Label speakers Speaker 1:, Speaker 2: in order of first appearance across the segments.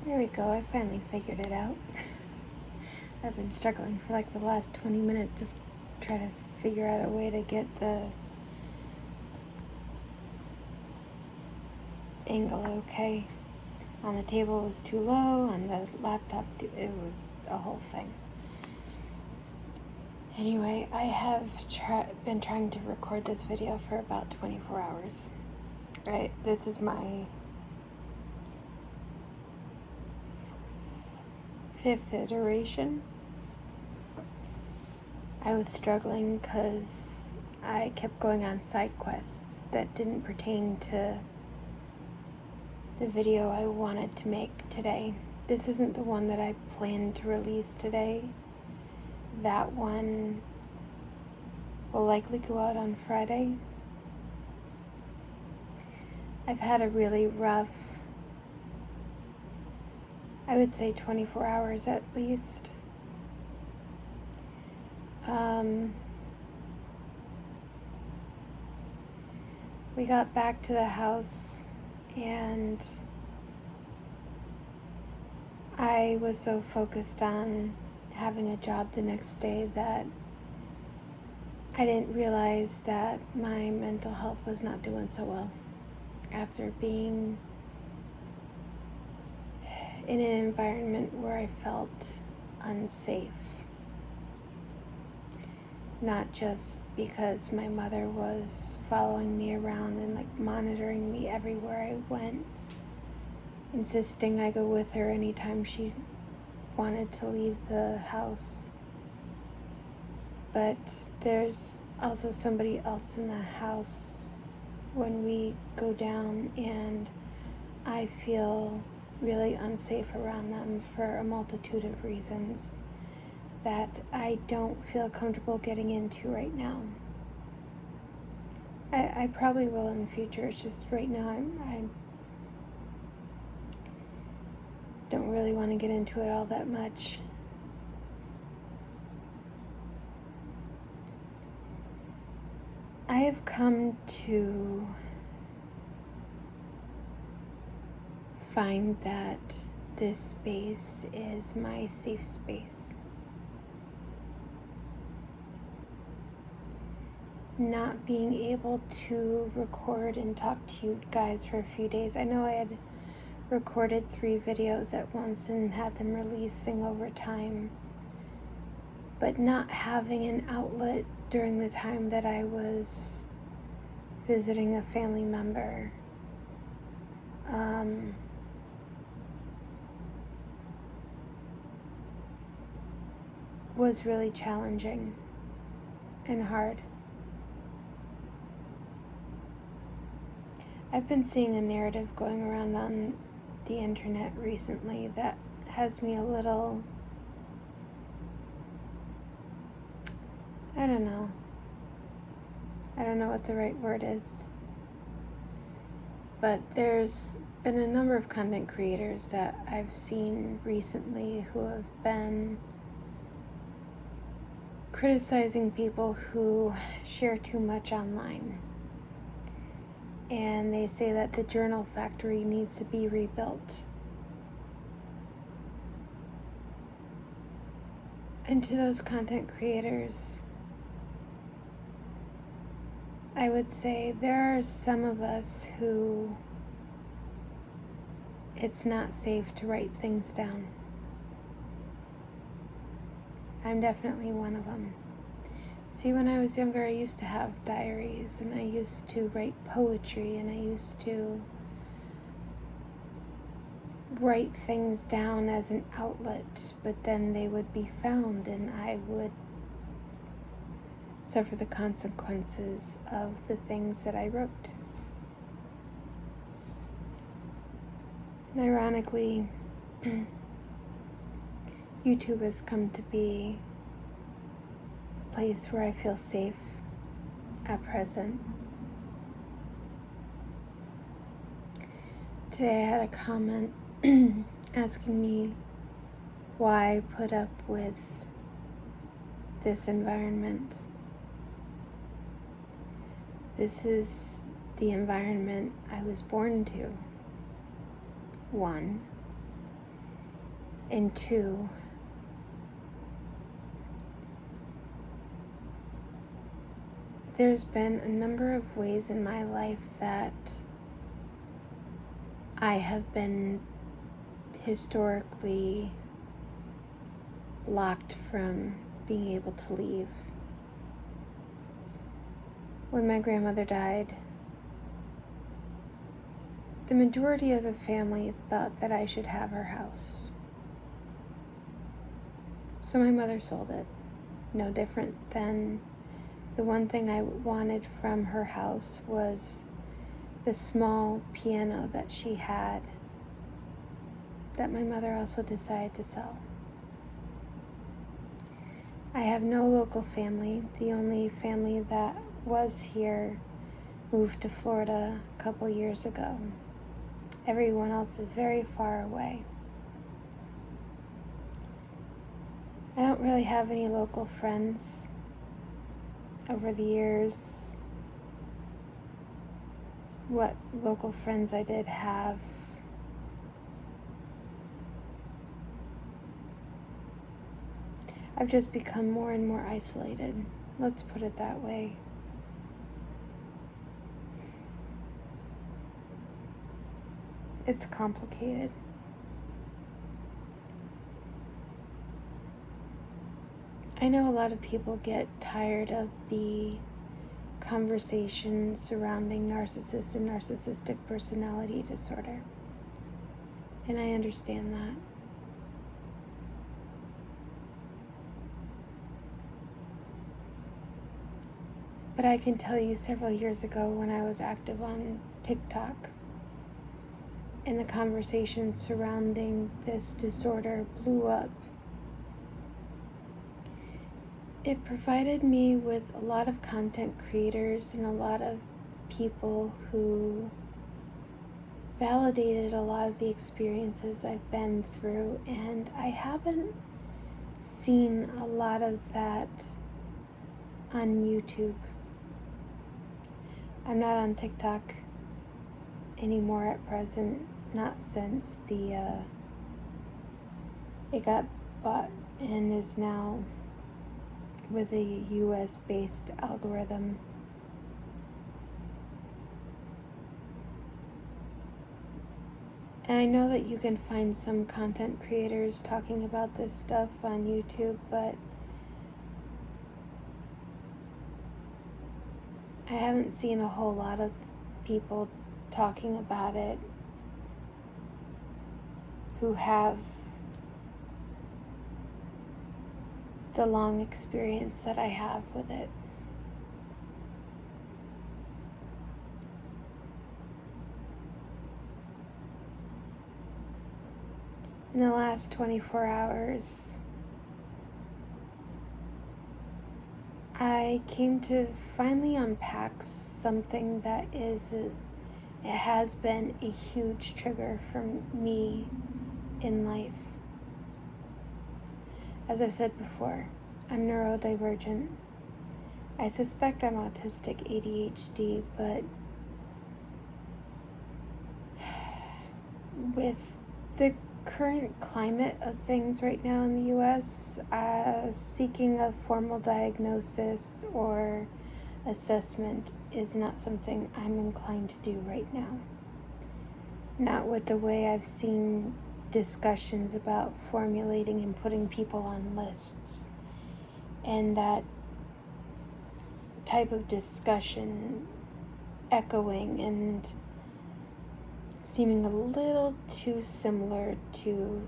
Speaker 1: There we go, I finally figured it out. I've been struggling for like the last 20 minutes to try to figure out a way to get the angle okay. On the table it was too low, on the laptop it was a whole thing. Anyway, I have been trying to record this video for about 24 hours. Right, this is my 5th iteration. I was struggling because I kept going on side quests that didn't pertain to the video I wanted to make today. This isn't the one that I planned to release today. That one will likely go out on Friday. I've had a really rough, I would say 24 hours at least. We got back to the house and I was so focused on having a job the next day that I didn't realize that my mental health was not doing so well after being in an environment where I felt unsafe. Not just because my mother was following me around and like monitoring me everywhere I went, insisting I go with her anytime she wanted to leave the house. But there's also somebody else in the house when we go down, and I feel really unsafe around them for a multitude of reasons that I don't feel comfortable getting into right now. I probably will in the future. It's just right now I don't really want to get into it all that much. I have come to find that this space is my safe space. Not being able to record and talk to you guys for a few days. I know I had recorded 3 videos at once and had them releasing over time, but not having an outlet during the time that I was visiting a family member was really challenging and hard. I've been seeing a narrative going around on the internet recently that has me a little, I don't know what the right word is, but there's been a number of content creators that I've seen recently who have been criticizing people who share too much online. And they say that the journal factory needs to be rebuilt. And to those content creators, I would say there are some of us who it's not safe to write things down. I'm definitely one of them. See, when I was younger, I used to have diaries, and I used to write poetry, and I used to write things down as an outlet, but then they would be found, and I would suffer the consequences of the things that I wrote. And ironically, YouTube has come to be a place where I feel safe at present. Today I had a comment asking me why I put up with this environment. This is the environment I was born to. 1. And 2, there's been a number of ways in my life that I have been historically blocked from being able to leave. When my grandmother died, the majority of the family thought that I should have her house. So my mother sold it. No different than the one thing I wanted from her house was the small piano that she had that my mother also decided to sell. I have no local family. The only family that was here moved to Florida a couple years ago. Everyone else is very far away. I don't really have any local friends. Over the years, what local friends I did have I've just become more and more isolated. Let's put it that way. It's complicated. I know a lot of people get tired of the conversation surrounding narcissists and narcissistic personality disorder. And I understand that. But I can tell you several years ago when I was active on TikTok, and the conversation surrounding this disorder blew up, it provided me with a lot of content creators and a lot of people who validated a lot of the experiences I've been through, and I haven't seen a lot of that on YouTube. I'm not on TikTok anymore at present, not since it got bought and is now with a US-based algorithm. And I know that you can find some content creators talking about this stuff on YouTube, but I haven't seen a whole lot of people talking about it who have the long experience that I have with it. In the last 24 hours, I came to finally unpack something that it has been a huge trigger for me in life. As I've said before, I'm neurodivergent. I suspect I'm autistic ADHD, but with the current climate of things right now in the US, seeking a formal diagnosis or assessment is not something I'm inclined to do right now. Not with the way I've seen discussions about formulating and putting people on lists, and that type of discussion echoing and seeming a little too similar to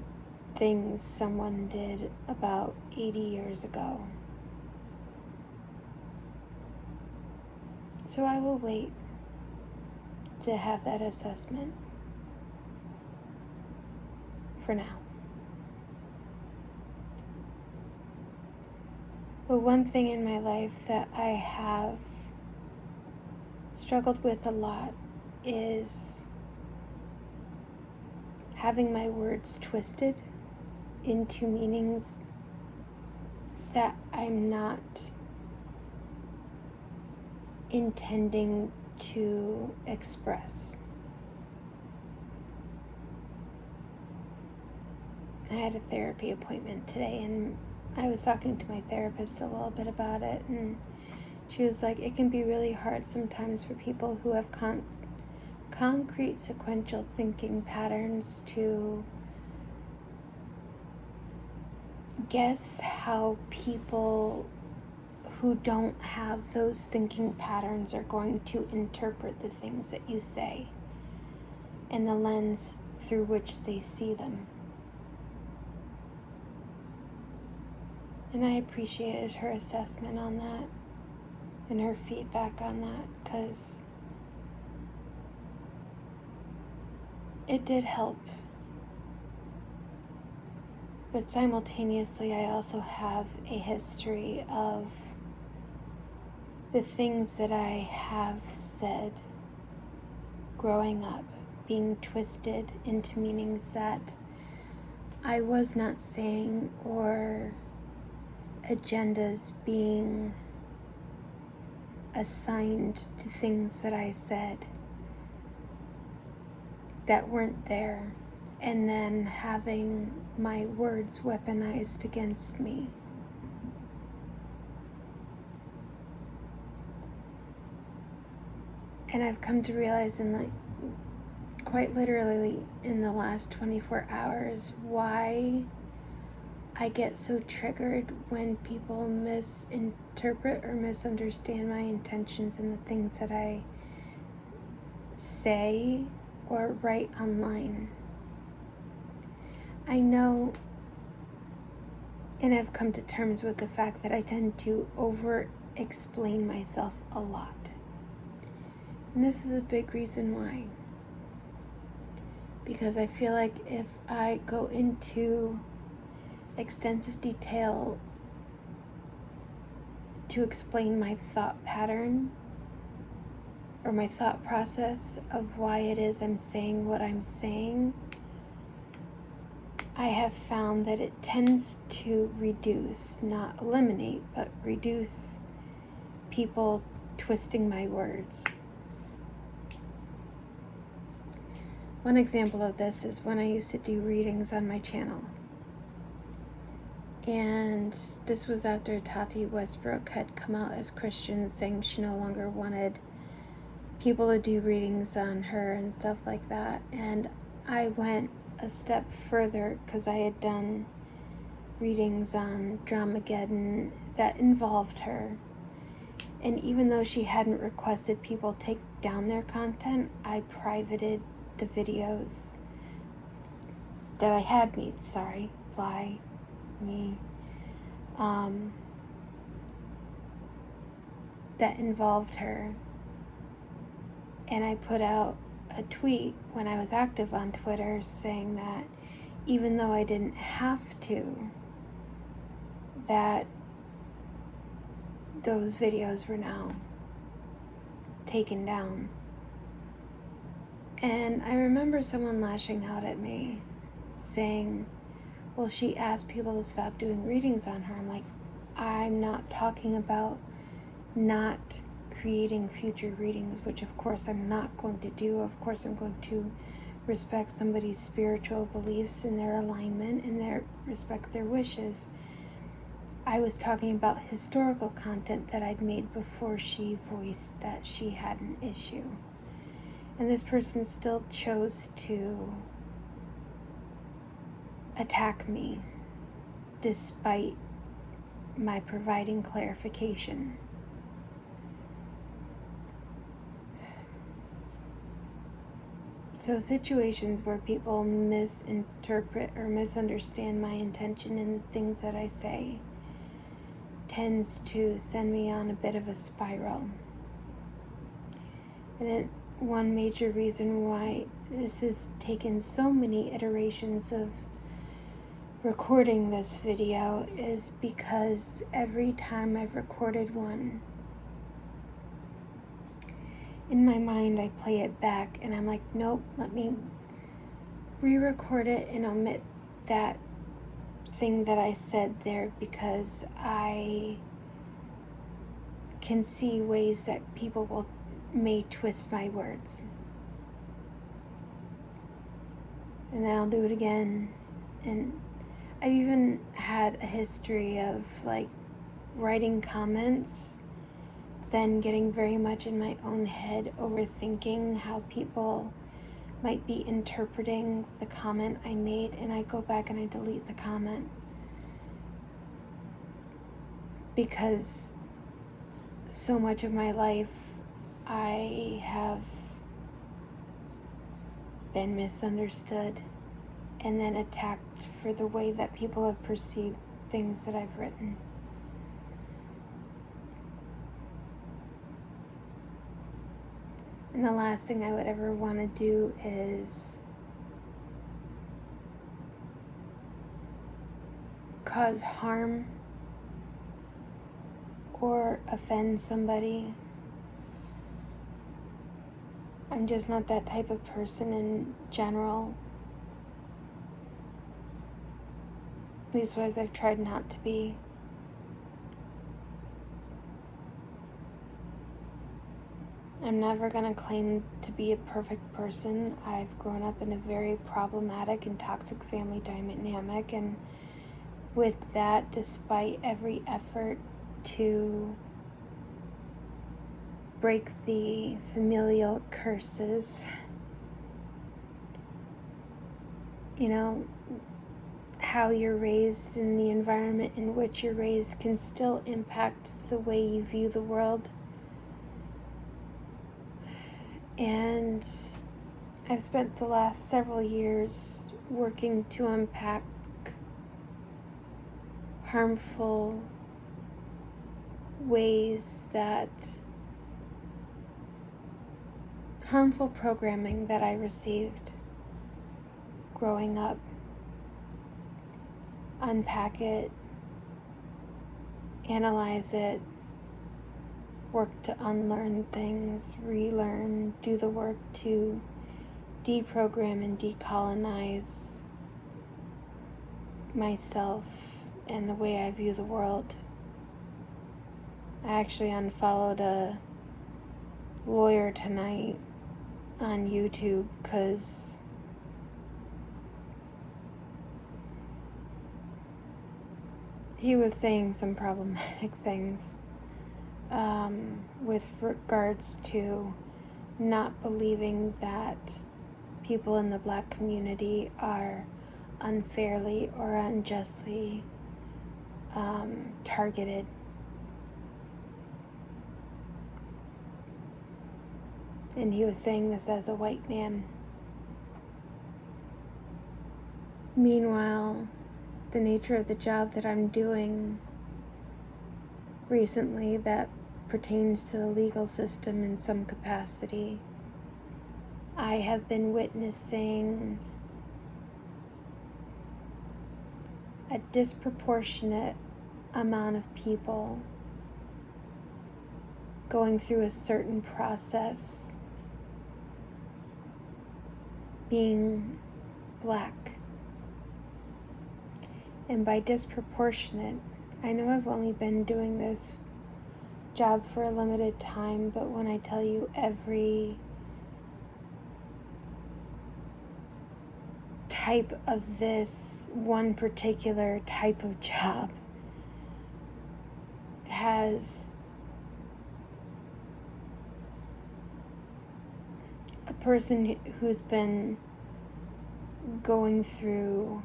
Speaker 1: things someone did about 80 years ago. So I will wait to have that assessment for now. But one thing in my life that I have struggled with a lot is having my words twisted into meanings that I'm not intending to express. I had a therapy appointment today, and I was talking to my therapist a little bit about it, and she was like, it can be really hard sometimes for people who have concrete sequential thinking patterns to guess how people who don't have those thinking patterns are going to interpret the things that you say and the lens through which they see them. And I appreciated her assessment on that and her feedback on that, because it did help. But simultaneously, I also have a history of the things that I have said growing up being twisted into meanings that I was not saying, or agendas being assigned to things that I said that weren't there, and then having my words weaponized against me. And I've come to realize quite literally in the last 24 hours why I get so triggered when people misinterpret or misunderstand my intentions and the things that I say or write online. I know, and I've come to terms with the fact that I tend to over-explain myself a lot. And this is a big reason why. Because I feel like if I go into extensive detail to explain my thought pattern or my thought process of why it is I'm saying what I'm saying, I have found that it tends to reduce, not eliminate, but reduce people twisting my words. One example of this is when I used to do readings on my channel. And this was after Tati Westbrook had come out as Christian, saying she no longer wanted people to do readings on her and stuff like that. And I went a step further because I had done readings on Dramageddon that involved her. And even though she hadn't requested people take down their content, I privated the videos that I had made, that involved her. And I put out a tweet when I was active on Twitter saying that even though I didn't have to, that those videos were now taken down. And I remember someone lashing out at me saying, well, she asked people to stop doing readings on her. I'm like, I'm not talking about not creating future readings, which of course I'm not going to do. Of course I'm going to respect somebody's spiritual beliefs and their alignment and respect their wishes. I was talking about historical content that I'd made before she voiced that she had an issue. And this person still chose to attack me despite my providing clarification. So situations where people misinterpret or misunderstand my intention in the things that I say tends to send me on a bit of a spiral. And one major reason why this has taken so many iterations of recording this video is because every time I've recorded one, in my mind I play it back and I'm like, nope, let me re-record it and omit that thing that I said there, because I can see ways that people may twist my words. And then I'll do it again, and I've even had a history of like writing comments, then getting very much in my own head, overthinking how people might be interpreting the comment I made, and I go back and I delete the comment because so much of my life I have been misunderstood and then attacked for the way that people have perceived things that I've written. And the last thing I would ever want to do is cause harm or offend somebody. I'm just not that type of person in general. Leastwise, I've tried not to be. I'm never going to claim to be a perfect person. I've grown up in a very problematic and toxic family dynamic, and with that, despite every effort to break the familial curses, you know, how you're raised and the environment in which you're raised can still impact the way you view the world. And I've spent the last several years working to unpack harmful harmful programming that I received growing up. Unpack it, analyze it, work to unlearn things, relearn, do the work to deprogram and decolonize myself and the way I view the world. I actually unfollowed a lawyer tonight on YouTube because he was saying some problematic things with regards to not believing that people in the Black community are unfairly or unjustly targeted. And he was saying this as a white man. Meanwhile, the nature of the job that I'm doing recently that pertains to the legal system in some capacity, I have been witnessing a disproportionate amount of people going through a certain process being Black. And by disproportionate, I know I've only been doing this job for a limited time, but when I tell you every type of this one particular type of job has a person who's been going through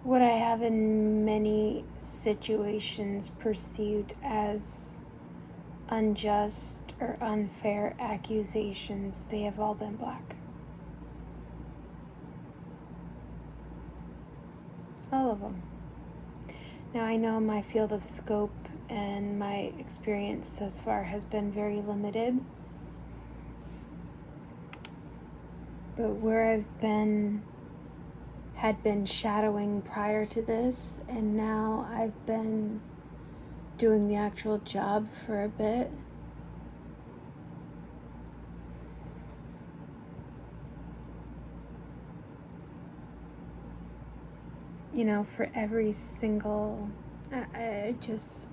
Speaker 1: what I have in many situations perceived as unjust or unfair accusations. They have all been Black. All of them. Now, I know my field of scope and my experience thus far has been very limited, but where I've had been shadowing prior to this, and now I've been doing the actual job for a bit. You know, for every single, I just,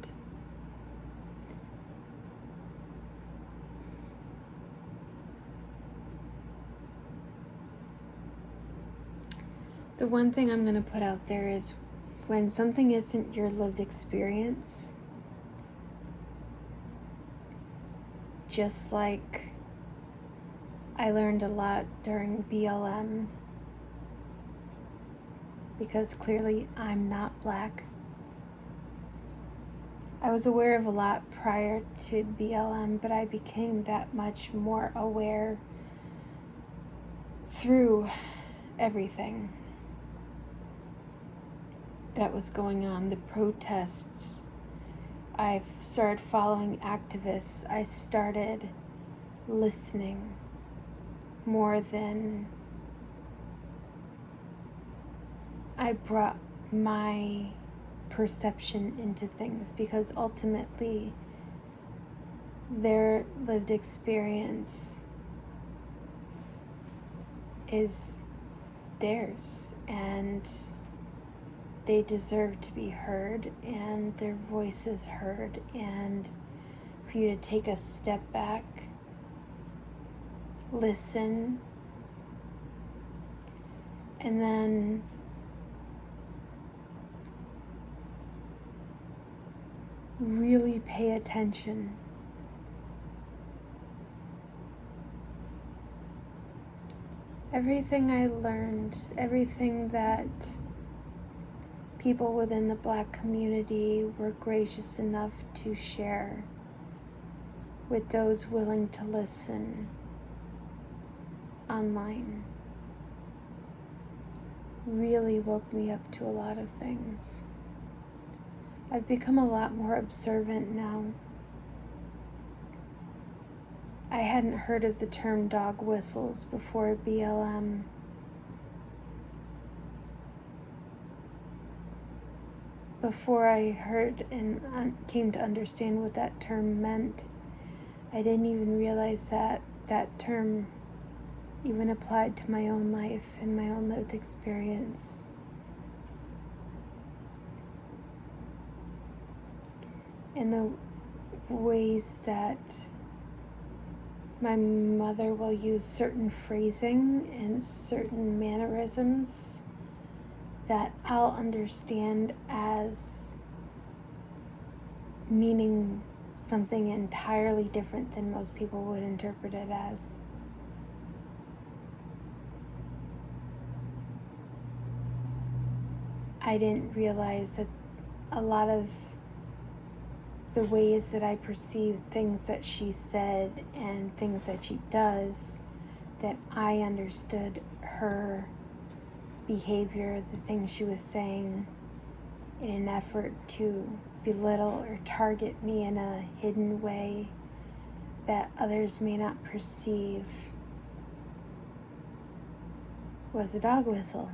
Speaker 1: The one thing I'm going to put out there is when something isn't your lived experience, just like I learned a lot during BLM, because clearly I'm not Black. I was aware of a lot prior to BLM, but I became that much more aware through everything that was going on, the protests. I started following activists. I started listening more than I brought my perception into things, because ultimately their lived experience is theirs, and they deserve to be heard and their voices heard, and for you to take a step back, listen, and then really pay attention. Everything I learned, everything that people within the Black community were gracious enough to share with those willing to listen online, really woke me up to a lot of things. I've become a lot more observant now. I hadn't heard of the term dog whistles before BLM. Before I heard and came to understand what that term meant, I didn't even realize that that term even applied to my own life and my own lived experience. And the ways that my mother will use certain phrasing and certain mannerisms that I'll understand as meaning something entirely different than most people would interpret it as. I didn't realize that a lot of the ways that I perceive things that she said and things that she does, that I understood her behavior, the things she was saying, in an effort to belittle or target me in a hidden way that others may not perceive, was a dog whistle.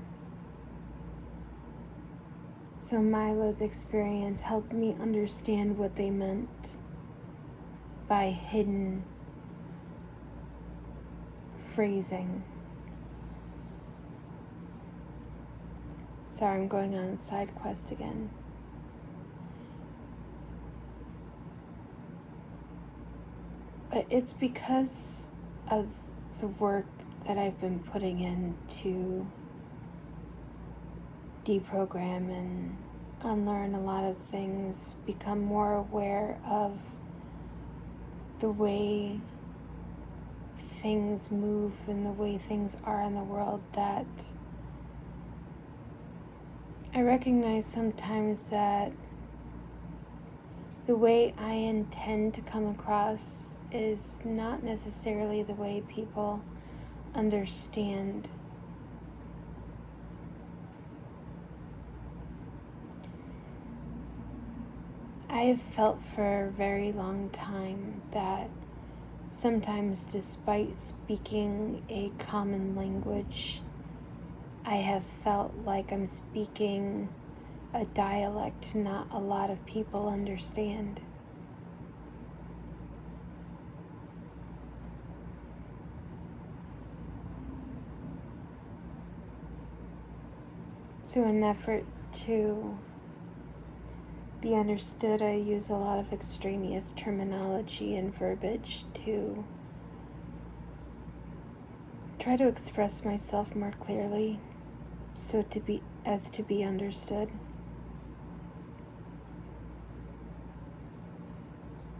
Speaker 1: So my lived experience helped me understand what they meant by hidden phrasing. Sorry, I'm going on a side quest again. But it's because of the work that I've been putting in to deprogram and unlearn a lot of things, become more aware of the way things move and the way things are in the world, that I recognize sometimes that the way I intend to come across is not necessarily the way people understand. I have felt for a very long time that sometimes, despite speaking a common language, I have felt like I'm speaking a dialect not a lot of people understand. So in an effort to be understood, I use a lot of extraneous terminology and verbiage to try to express myself more clearly. to be understood.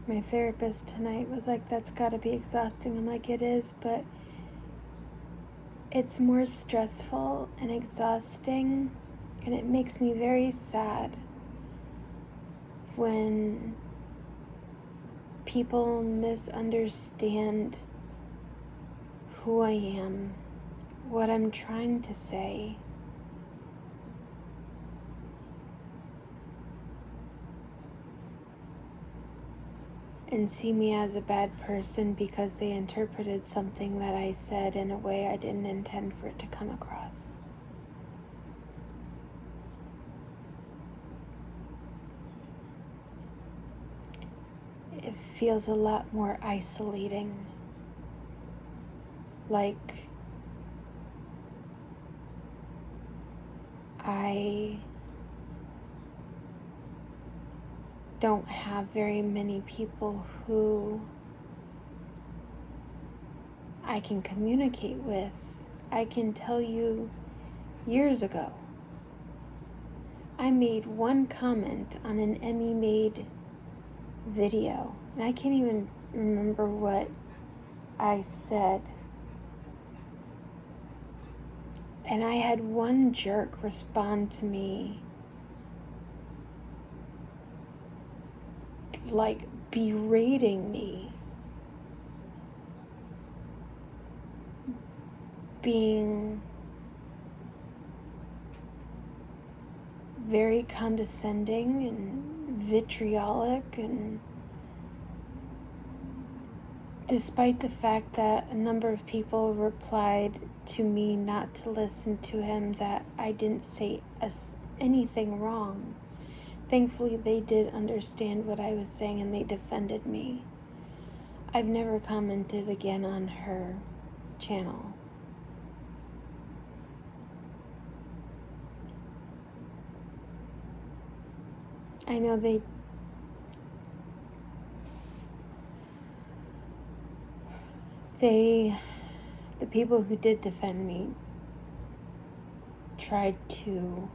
Speaker 1: My therapist tonight was like, that's gotta be exhausting. I'm like, it is, but it's more stressful and exhausting, and it makes me very sad when people misunderstand who I am, what I'm trying to say. And see me as a bad person because they interpreted something that I said in a way I didn't intend for it to come across. It feels a lot more isolating. Like I don't have very many people who I can communicate with. I can tell you, years ago, I made one comment on an Emmy made video, and I can't even remember what I said. And I had one jerk respond to me like berating me, being very condescending and vitriolic, and despite the fact that a number of people replied to me not to listen to him, that I didn't say anything wrong. Thankfully, they did understand what I was saying and they defended me. I've never commented again on her channel. I know the people who did defend me tried to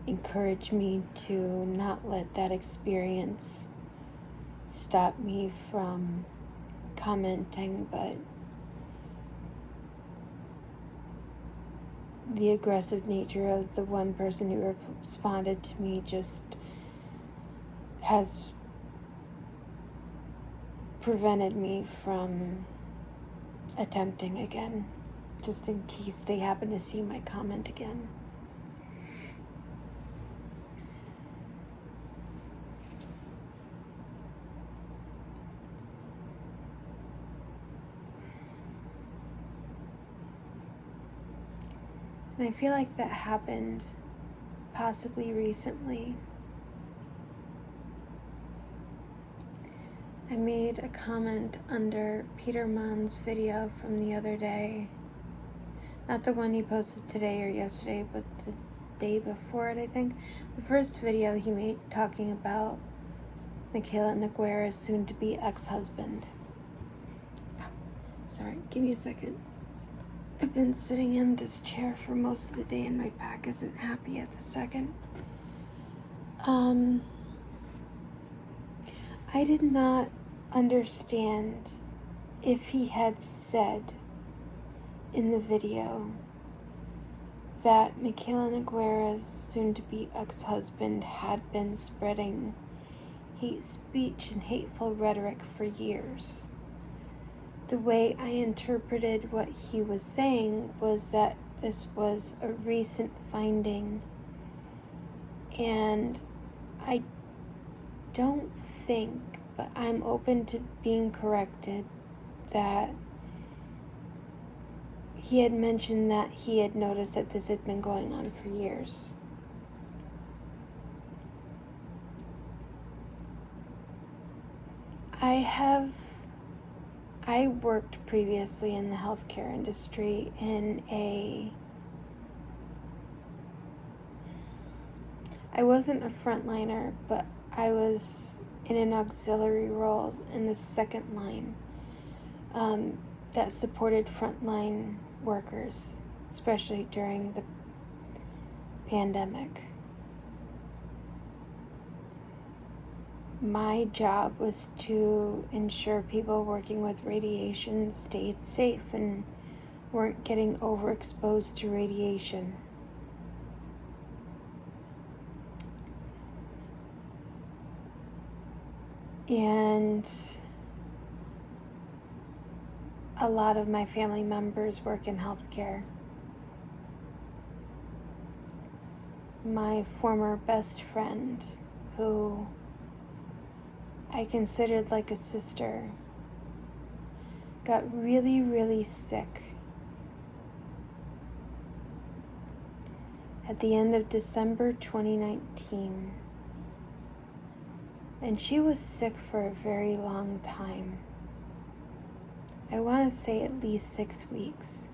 Speaker 1: encourage me to not let that experience stop me from commenting, but the aggressive nature of the one person who responded to me just has prevented me from attempting again, just in case they happen to see my comment again. And I feel like that happened possibly recently. I made a comment under Peter Mann's video from the other day. Not the one he posted today or yesterday, but the day before it, I think. The first video he made talking about Michaela Noguera's soon-to-be ex-husband. Sorry, give me a second. I've been sitting in this chair for most of the day and my back isn't happy at the second. I did not understand if he had said in the video that Michaela Noguera's soon-to-be ex-husband had been spreading hate speech and hateful rhetoric for years. The way I interpreted what he was saying was that this was a recent finding, and I don't think, but I'm open to being corrected, that he had mentioned that he had noticed that this had been going on for years. I worked previously in the healthcare industry I wasn't a frontliner, but I was in an auxiliary role in the second line that supported frontline workers, especially during the pandemic. My job was to ensure people working with radiation stayed safe and weren't getting overexposed to radiation. And a lot of my family members work in healthcare. My former best friend, who I considered like a sister, got really, really sick at the end of December 2019. And she was sick for a very long time. I want to say at least 6 weeks.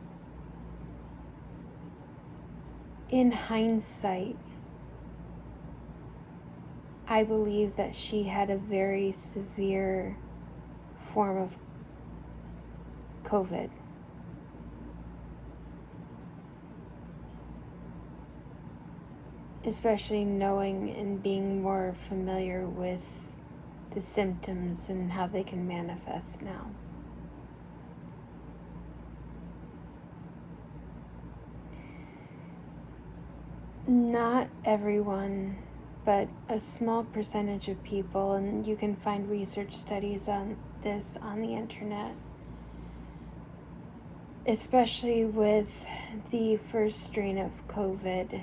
Speaker 1: In hindsight, I believe that she had a very severe form of COVID. Especially knowing and being more familiar with the symptoms and how they can manifest now. Not everyone, but a small percentage of people, and you can find research studies on this on the internet, especially with the first strain of COVID,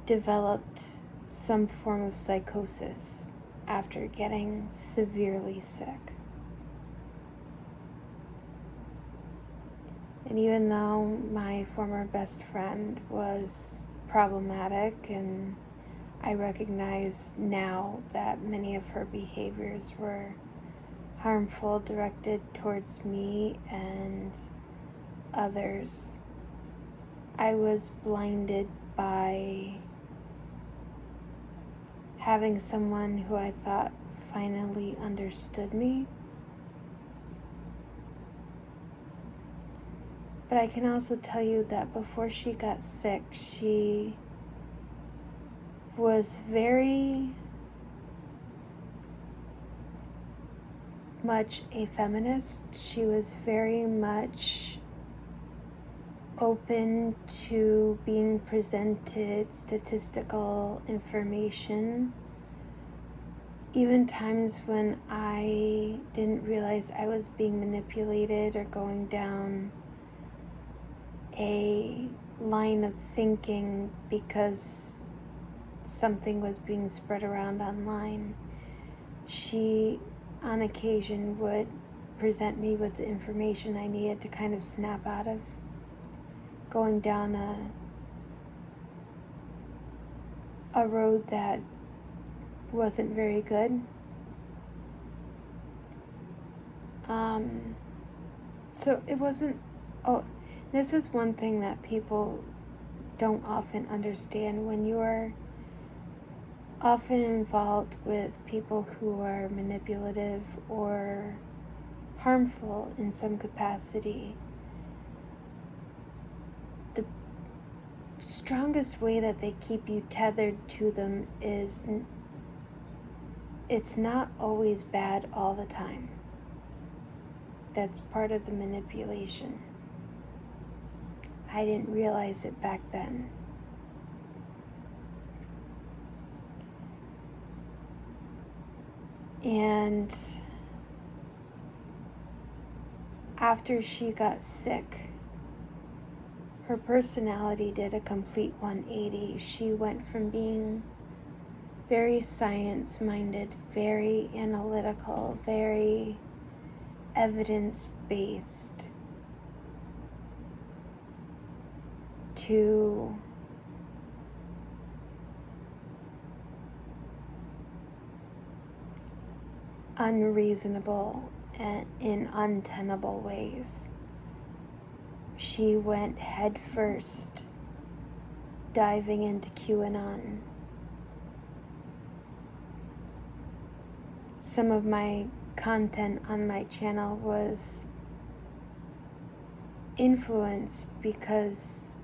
Speaker 1: developed some form of psychosis after getting severely sick. And even though my former best friend was problematic, and I recognize now that many of her behaviors were harmful, directed towards me and others, I was blinded by having someone who I thought finally understood me. But I can also tell you that before she got sick, she was very much a feminist. She was very much open to being presented statistical information, even times when I didn't realize I was being manipulated or going down a line of thinking because something was being spread around online. She, on occasion, would present me with the information I needed to kind of snap out of going down a road that wasn't very good. So it wasn't, this is one thing that people don't often understand. When you are often involved with people who are manipulative or harmful in some capacity, the strongest way that they keep you tethered to them is it's not always bad all the time. That's part of the manipulation. I didn't realize it back then. And after she got sick, her personality did a complete 180. She went from being very science-minded, very analytical, very evidence-based, to unreasonable and in untenable ways. She went headfirst, diving into QAnon. Some of my content on my channel was influenced because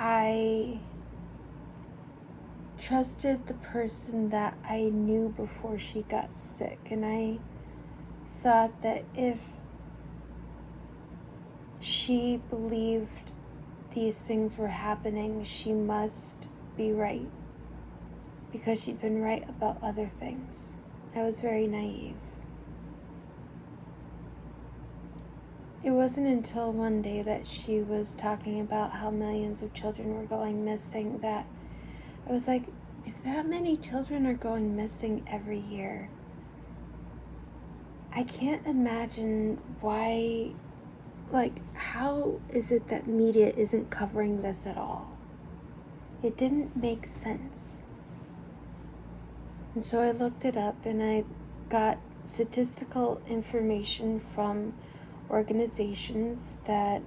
Speaker 1: I trusted the person that I knew before she got sick, and I thought that if she believed these things were happening, she must be right, because she'd been right about other things. I was very naive. It wasn't until one day that she was talking about how millions of children were going missing that I was like, if that many children are going missing every year, I can't imagine why, how is it that media isn't covering this at all? It didn't make sense. And so I looked it up and I got statistical information from organizations that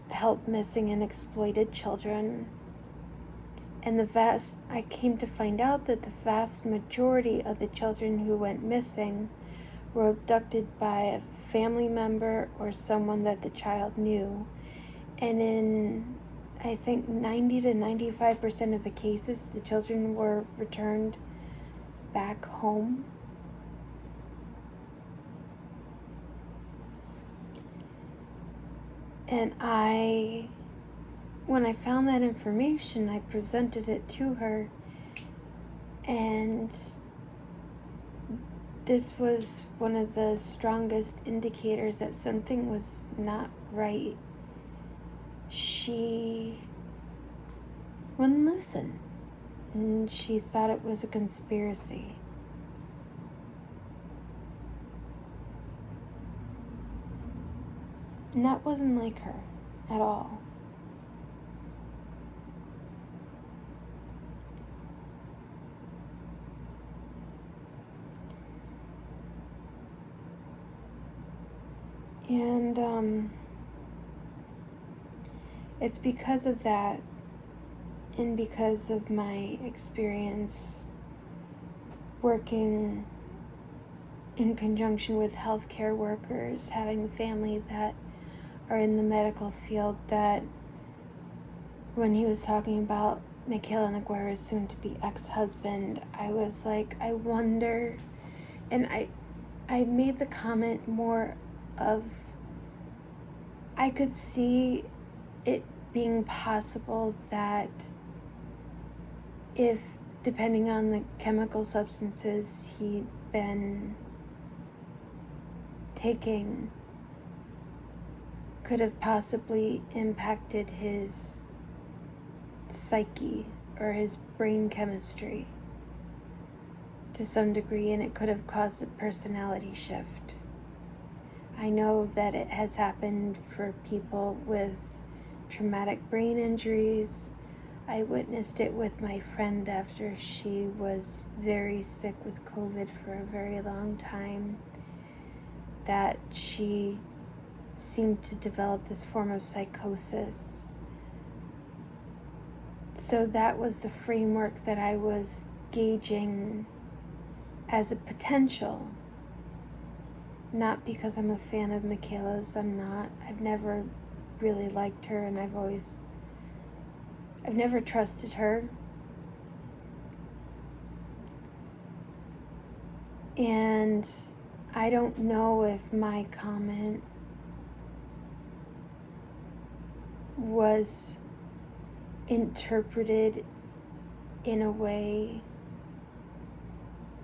Speaker 1: help missing and exploited children. And I came to find out that the vast majority of the children who went missing were abducted by a family member or someone that the child knew. And in, I think, 90 to 95% of the cases, the children were returned back home. And when I found that information, I presented it to her, and this was one of the strongest indicators that something was not right. She wouldn't listen, and she thought it was a conspiracy. And that wasn't like her at all. And it's because of that, and because of my experience working in conjunction with healthcare workers, having family that are in the medical field, that when he was talking about Michaela Naguera's soon-to-be ex-husband, I was like, I wonder, and I made the comment more of, I could see it being possible that if, depending on the chemical substances he'd been taking, could have possibly impacted his psyche or his brain chemistry to some degree, and it could have caused a personality shift. I know that it has happened for people with traumatic brain injuries. I witnessed it with my friend after she was very sick with COVID for a very long time, that she seemed to develop this form of psychosis. So that was the framework that I was gauging as a potential. Not because I'm a fan of Michaela's, I'm not. I've never really liked her, and I've never trusted her. And I don't know if my comment was interpreted in a way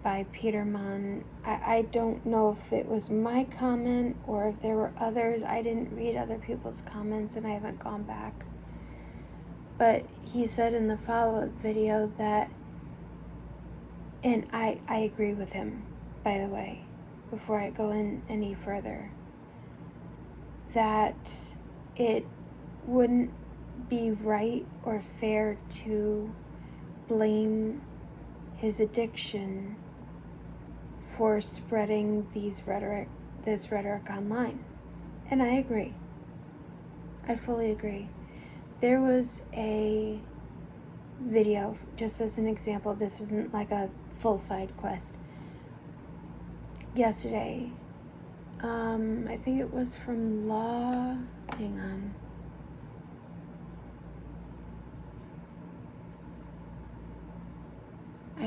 Speaker 1: by Peterman. I don't know if it was my comment or if there were others. I didn't read other people's comments and I haven't gone back. But he said in the follow-up video that, and I agree with him, by the way, before I go in any further, that it wouldn't be right or fair to blame his addiction for spreading this rhetoric online. And I agree. I fully agree. There was a video, just as an example, this isn't like a full side quest. Yesterday, I think it was from hang on.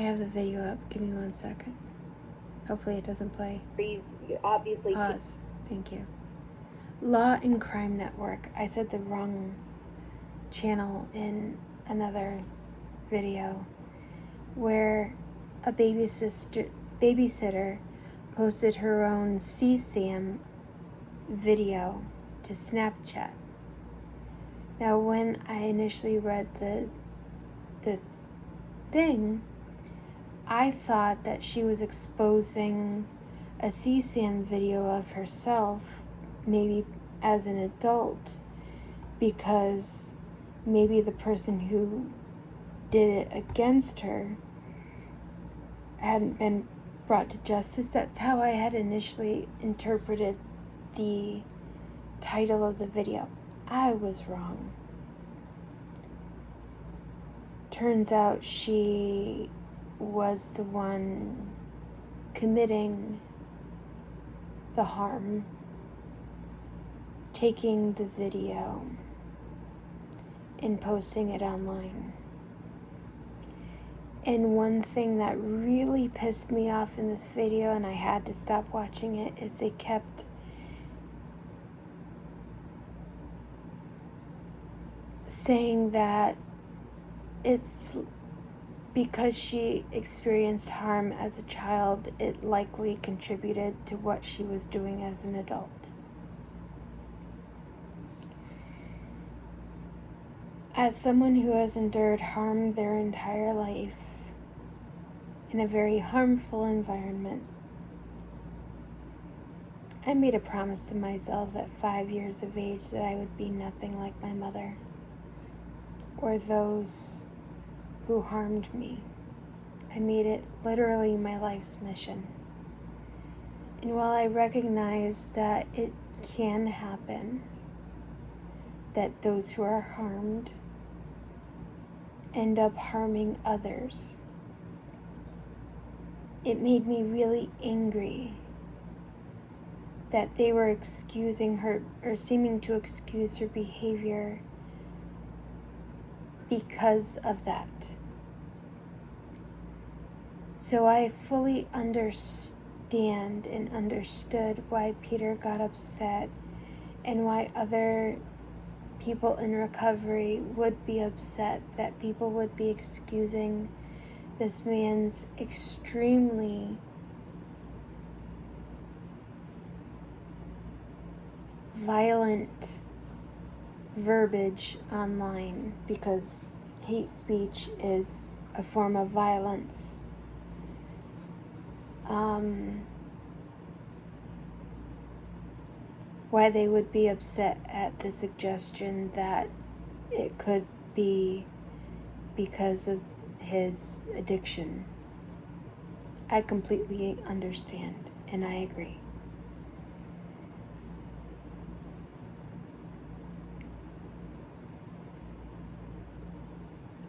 Speaker 1: have the video up. Give me 1 second. Hopefully it doesn't play.
Speaker 2: Obviously.
Speaker 1: Pause. Thank you. Law and Crime Network. I said the wrong channel in another video, where a babysitter posted her own CSAM video to Snapchat. Now, when I initially read the thing, I thought that she was exposing a CSAM video of herself, maybe as an adult, because maybe the person who did it against her hadn't been brought to justice. That's how I had initially interpreted the title of the video. I was wrong. Turns out she was the one committing the harm, taking the video and posting it online. And one thing that really pissed me off in this video, and I had to stop watching it, is they kept saying that it's because she experienced harm as a child, it likely contributed to what she was doing as an adult. As someone who has endured harm their entire life in a very harmful environment, I made a promise to myself at 5 years of age that I would be nothing like my mother or those who harmed me. I made it literally my life's mission. And while I recognize that it can happen, that those who are harmed end up harming others, it made me really angry that they were excusing her, or seeming to excuse her behavior because of that. So I fully understand and understood why Peter got upset and why other people in recovery would be upset that people would be excusing this man's extremely violent verbiage online, because hate speech is a form of violence. Why they would be upset at the suggestion that it could be because of his addiction. I completely understand, and I agree.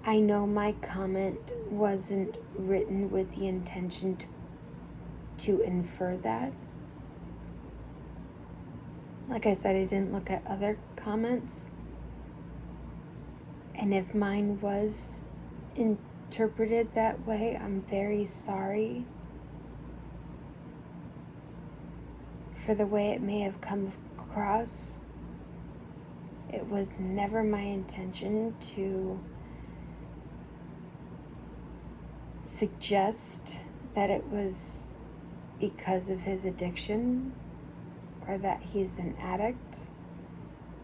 Speaker 1: I know my comment wasn't written with the intention to infer that. Like I said, I didn't look at other comments. And if mine was interpreted that way, I'm very sorry for the way it may have come across. It was never my intention to suggest that it was because of his addiction or that he's an addict,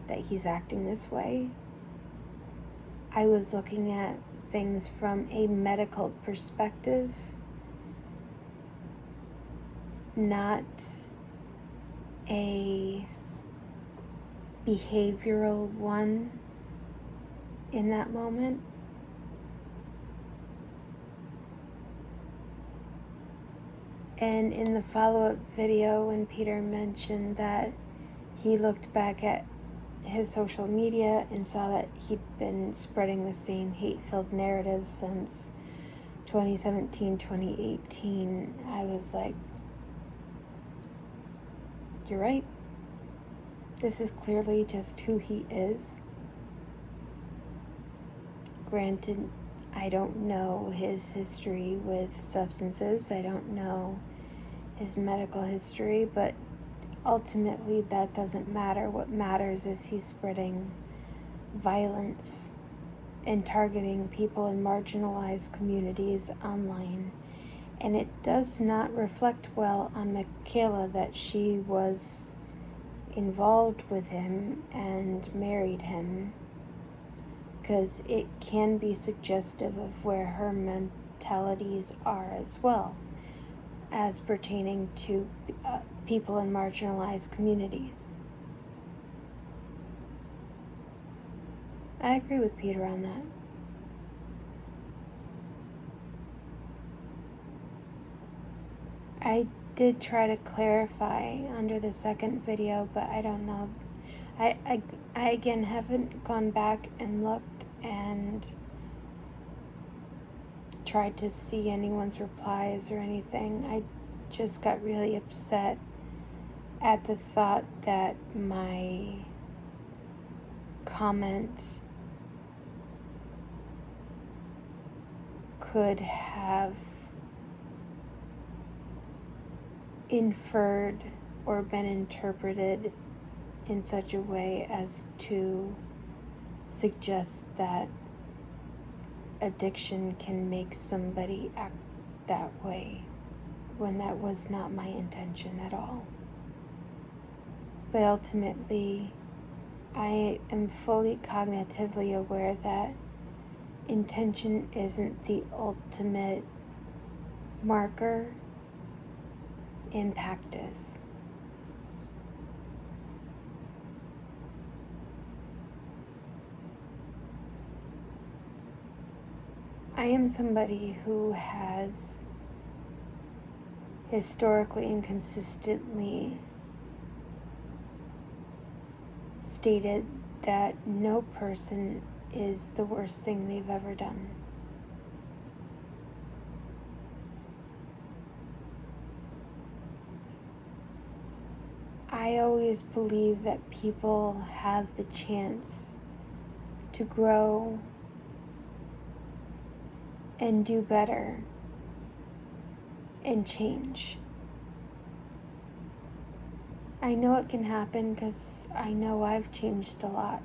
Speaker 1: that he's acting this way. I was looking at things from a medical perspective, not a behavioral one in that moment. And in the follow-up video, when Peter mentioned that he looked back at his social media and saw that he'd been spreading the same hate-filled narrative since 2017, 2018, I was like, you're right. This is clearly just who he is. Granted, I don't know his history with substances. I don't know his medical history, but ultimately that doesn't matter. What matters is he's spreading violence and targeting people in marginalized communities online. And it does not reflect well on Michaela that she was involved with him and married him, because it can be suggestive of where her mentalities are as well, as pertaining to people in marginalized communities. I agree with Peter on that. I did try to clarify under the second video, but I don't know. I again haven't gone back and looked and tried to see anyone's replies or anything. I just got really upset at the thought that my comment could have inferred or been interpreted in such a way as to suggest that addiction can make somebody act that way, when that was not my intention at all. But ultimately, I am fully cognitively aware that intention isn't the ultimate marker in practice. I am somebody who has historically and consistently stated that no person is the worst thing they've ever done. I always believe that people have the chance to grow and do better and change. I know it can happen because I know I've changed a lot,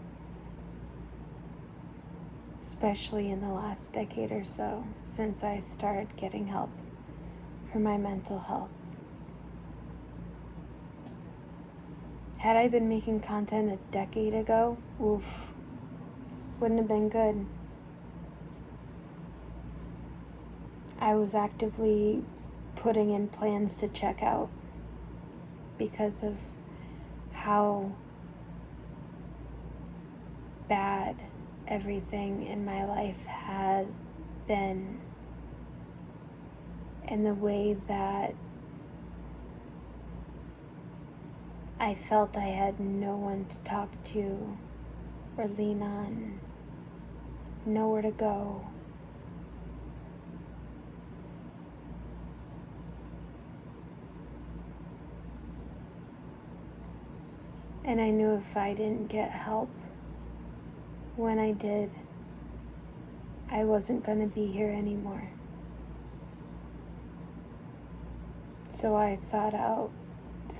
Speaker 1: especially in the last decade or so since I started getting help for my mental health. Had I been making content a decade ago, wouldn't have been good. I was actively putting in plans to check out because of how bad everything in my life had been, and the way that I felt I had no one to talk to or lean on, nowhere to go. And I knew if I didn't get help when I did, I wasn't going to be here anymore. So I sought out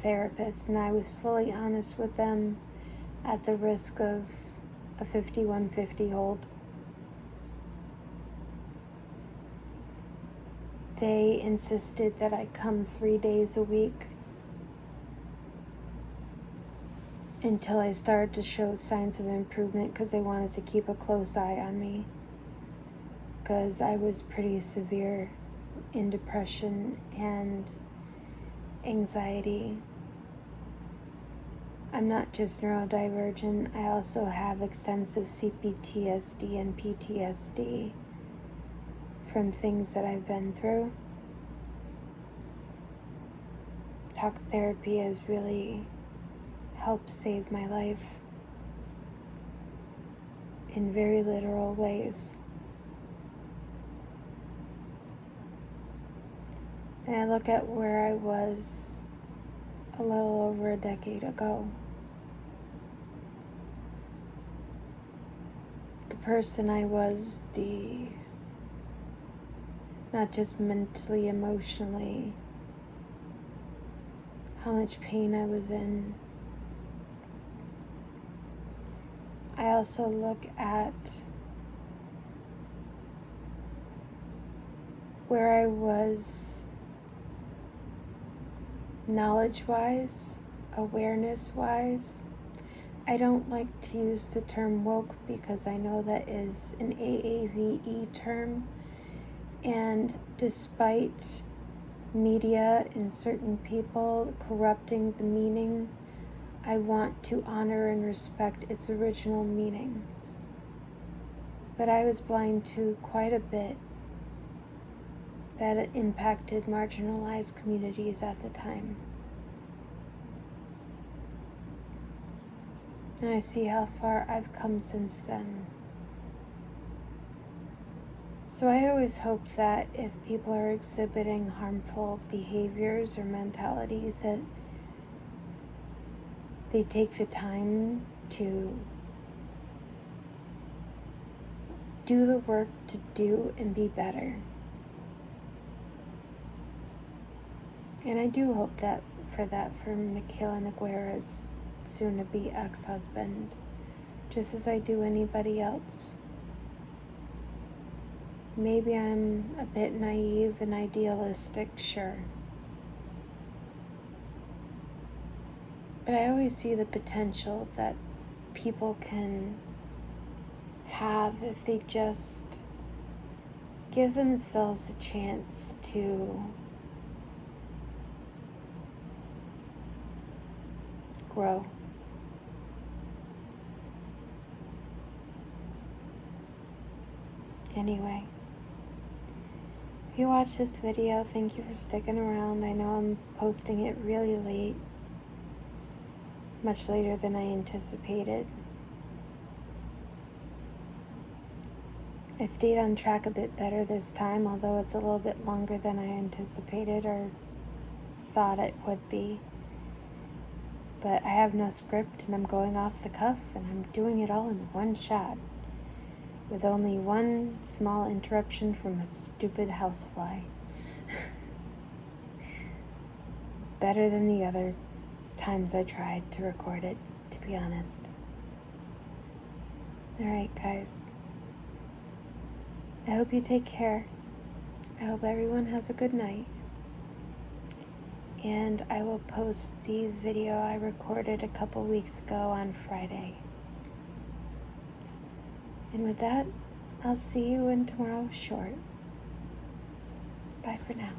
Speaker 1: therapists, and I was fully honest with them at the risk of a 5150 hold. They insisted that I come 3 days a week until I started to show signs of improvement, because they wanted to keep a close eye on me, because I was pretty severe in depression and anxiety. I'm not just neurodivergent, I also have extensive CPTSD and PTSD from things that I've been through. Talk therapy has really helped save my life in very literal ways. And I look at where I was a little over a decade ago. The person I was, the not just mentally, emotionally, how much pain I was in. I also look at where I was knowledge-wise, awareness-wise. I don't like to use the term woke because I know that is an AAVE term, and despite media and certain people corrupting the meaning, I want to honor and respect its original meaning. But I was blind to quite a bit that it impacted marginalized communities at the time. And I see how far I've come since then. So I always hope that if people are exhibiting harmful behaviors or mentalities, that they take the time to do the work to do and be better. And I do hope that for Michaela Neguera's soon-to-be ex-husband, just as I do anybody else. Maybe I'm a bit naive and idealistic, sure. But I always see the potential that people can have if they just give themselves a chance to grow. Anyway, if you watched this video, thank you for sticking around. I know I'm posting it really late, much later than I anticipated. I stayed on track a bit better this time, although it's a little bit longer than I anticipated or thought it would be. But I have no script and I'm going off the cuff and I'm doing it all in one shot, with only one small interruption from a stupid housefly. Better than the other times I tried to record it, to be honest. Alright, guys. I hope you take care. I hope everyone has a good night. And I will post the video I recorded a couple weeks ago on Friday. And with that, I'll see you in tomorrow's short. Bye for now.